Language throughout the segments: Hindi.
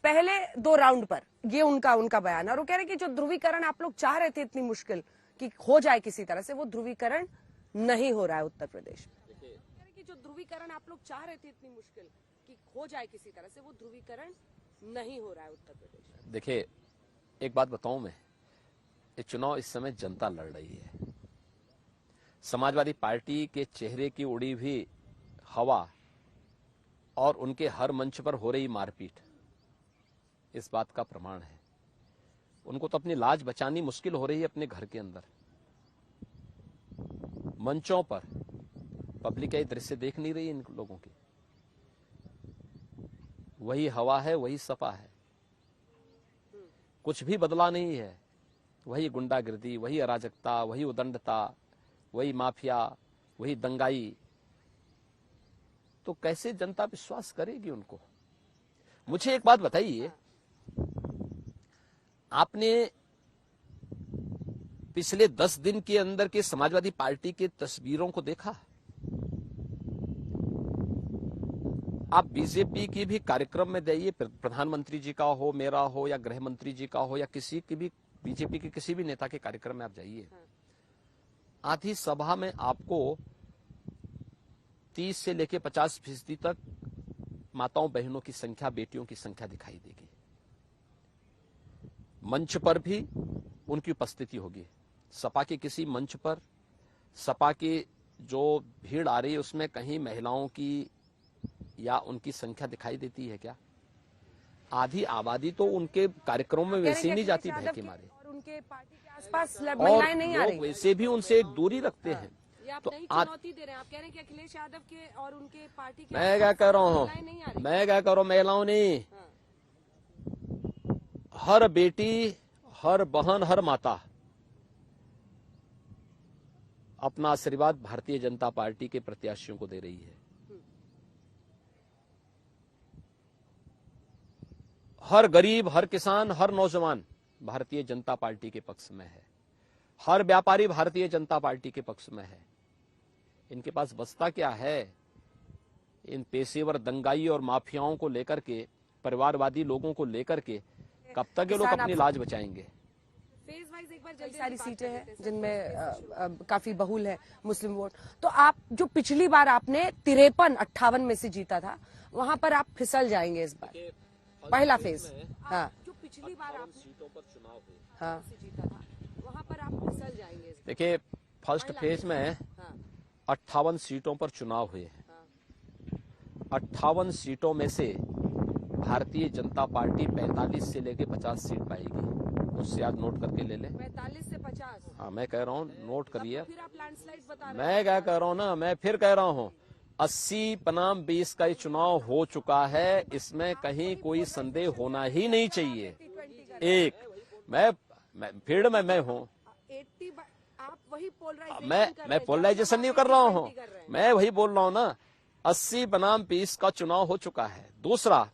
पहले 2 राउंड पर, ये उनका बयान। और वो कह रहे कि जो ध्रुवीकरण आप लोग चाह रहे थे इतनी मुश्किल कि हो जाए किसी तरह से, वो ध्रुवीकरण नहीं हो रहा है उत्तर प्रदेश में। कि जो ध्रुवीकरण आप लोग चाह रहे थे इतनी मुश्किल कि हो जाए किसी तरह से, वो ध्रुवीकरण नहीं हो रहा है उत्तर प्रदेश में। देखिए, एक बात बताऊं मैं, ये चुनाव इस समय जनता लड़ रही है। समाजवादी पार्टी के चेहरे की उड़ी हुई हवा और उनके हर मंच पर हो रही मारपीट इस बात का प्रमाण है। उनको तो अपनी लाज बचानी मुश्किल हो रही है अपने घर के अंदर। मंचों पर पब्लिक ये दृश्य देख नहीं रही इन लोगों की। वही हवा है, वही सपा है, कुछ भी बदला नहीं है। वही गुंडागिर्दी, वही अराजकता, वही उदंडता, वही माफिया, वही दंगाई। तो कैसे जनता विश्वास करेगी उनको? मुझे एक बात बताइए, आपने पिछले 10 दिन के अंदर के समाजवादी पार्टी के तस्वीरों को देखा? आप बीजेपी की भी कार्यक्रम में जाइए, प्रधानमंत्री जी का हो, मेरा हो, या गृह मंत्री जी का हो, या किसी की भी बीजेपी के किसी भी नेता के कार्यक्रम में आप जाइए, आधी सभा में आपको 30 से लेकर 50% तक माताओं बहनों की संख्या, बेटियों की संख्या दिखाई देगी। मंच पर भी उनकी उपस्थिति होगी। सपा के किसी मंच पर सपा की जो भीड़ आ रही है उसमें कहीं महिलाओं की या उनकी संख्या दिखाई देती है क्या? आधी आबादी तो उनके कार्यक्रमों में वैसे ही नहीं जाती भय के मारे, और उनके पार्टी के आसपास महिलाएं नहीं आ रही, वैसे भी उनसे एक दूरी रखते हैं। तो चुनौती दे रहे हैं। आप कह रहे हैं कि अखिलेश यादव के और उनके पार्टी के मैं क्या कह रहा हूँ, महिलाओं ने, हर बेटी, हर बहन, हर माता अपना आशीर्वाद भारतीय जनता पार्टी के प्रत्याशियों को दे रही है। हर गरीब, हर किसान, हर नौजवान भारतीय जनता पार्टी के पक्ष में है। हर व्यापारी भारतीय जनता पार्टी के पक्ष में है। इनके पास बचता क्या है? इन पेशेवर दंगाई और माफियाओं को लेकर के, परिवारवादी लोगों को लेकर के कब तक ये लोग अपनी लाज बचाएंगे? फेज वाइज एक बार जल्दी सारी सीटें हैं जिनमें काफी बहुल है मुस्लिम वोट। तो आप जो पिछली बार आपने 53-58 में से जीता था, वहां पर आप फिसल जाएंगे इस बार। पहला फेज, हाँ, जो पिछली बार आप सीटों पर चुनाव हुए, हाँ, जीता था, वहां पर आप फिसल जाएंगे। देखिए, फर्स्ट फेज में 58 सीटों पर चुनाव हुए हैं। 58 सीटों में से भारतीय जनता पार्टी 45 से लेके 50 सीट पाएगी। उससे आप नोट करके ले लें। 45 से 50। हाँ, मैं कह रहा हूँ, नोट करिए। फिर आप लैंडस्लाइड बता रहे हैं। मैं क्या कह रहा हूँ ना, मैं फिर कह रहा हूँ, 80 बनाम 20 का ये चुनाव हो चुका है। इसमें कहीं कोई संदेह होना ही नहीं चाहिए। एक मैं फील्ड में मैं हूँ, आप वही मैं पोलराइजेशन नहीं कर रहा हूँ, मैं वही बोल रहा हूँ ना, 80 बनाम 20 का चुनाव हो चुका है। दूसरा,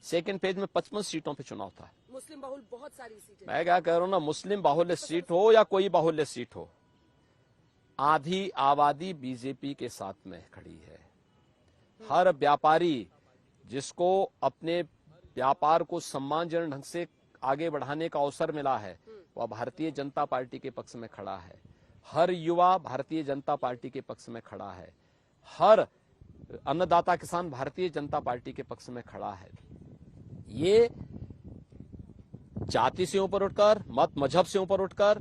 सेकंड फेज में 55 सीटों पे चुनाव था। मुस्लिम बहुल बहुत सारी सीटें। मैं क्या कह रहा हूँ ना, मुस्लिम बाहुल्य सीट हो या कोई बाहुल्य सीट हो, आधी आबादी बीजेपी के साथ में खड़ी है। हर व्यापारी जिसको अपने व्यापार को सम्मानजनक ढंग से आगे बढ़ाने का अवसर मिला है, वह भारतीय जनता पार्टी के पक्ष में खड़ा है। हर युवा भारतीय जनता पार्टी के पक्ष में खड़ा है। हर अन्नदाता किसान भारतीय जनता पार्टी के पक्ष में खड़ा है। ये जाति से ऊपर उठकर, मत मजहब से ऊपर उठकर,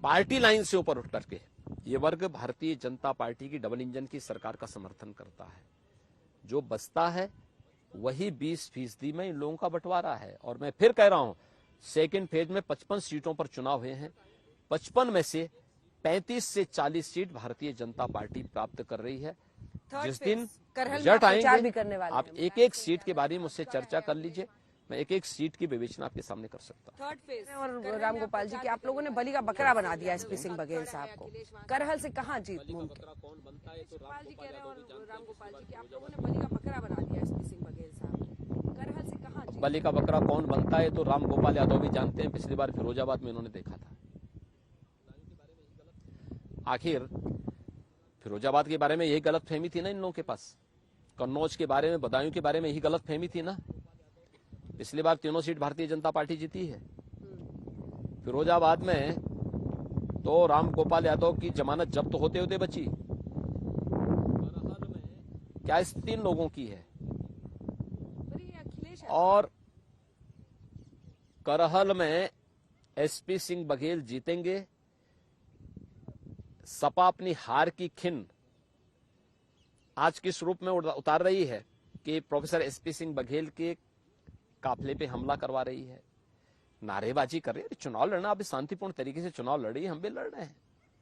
पार्टी लाइन से ऊपर उठ करके ये वर्ग भारतीय जनता पार्टी की डबल इंजन की सरकार का समर्थन करता है। जो बचता है वही 20% में इन लोगों का बंटवारा है। और मैं फिर कह रहा हूं, सेकंड फेज में 55 सीटों पर चुनाव हुए हैं। 55 में से 35 से 40 सीट भारतीय जनता पार्टी प्राप्त कर रही है। जिस दिन रिजल्ट आएंगे, आप एक एक सीट के बारे में मुझसे चर्चा कर लीजिए। मैं एक एक सीट की विवेचना आपके सामने कर सकता हूँ। थर्ड फेज और राम गोपाल जी की आप लोगों ने बलि का बकरा बना दिया एसपी सिंह बघेल साहब को। करहल से कहाँ जीत मुमकिन? गोपाल जी कह रहे हैं और राम गोपाल जी की आप लोगों ने बलि का बकरा बना दिया एसपी सिंह बघेल साहब। करहल से कहाँ जीत? बलि का बकरा कौन बनता है तो राम गोपाल यादव भी जानते हैं। पिछली बार फिरोजाबाद में इन्होंने देखा था। आखिर फिरोजाबाद के बारे में यही गलत फहमी थी ना इन लोगों के पास। कन्नौज के बारे में, बदायूं के बारे में यही गलत फहमी थी ना। पिछली बार तीनों सीट भारतीय जनता पार्टी जीती है। फिरोजाबाद में तो राम गोपाल यादव की जमानत जब्त होते होते बची। करहल में क्या स्थिति इन लोगों की है? पर ये अखिलेश और करहल में एसपी सिंह बघेल जीतेंगे। सपा अपनी हार की खिन आज किस रूप में उतार रही है कि प्रोफेसर एसपी सिंह बघेल के काफिले पे हमला करवा रही है, नारेबाजी कर रही है। चुनाव लड़ना, अभी शांतिपूर्ण तरीके से चुनाव लड़ी, हम भी लड़ रहे हैं।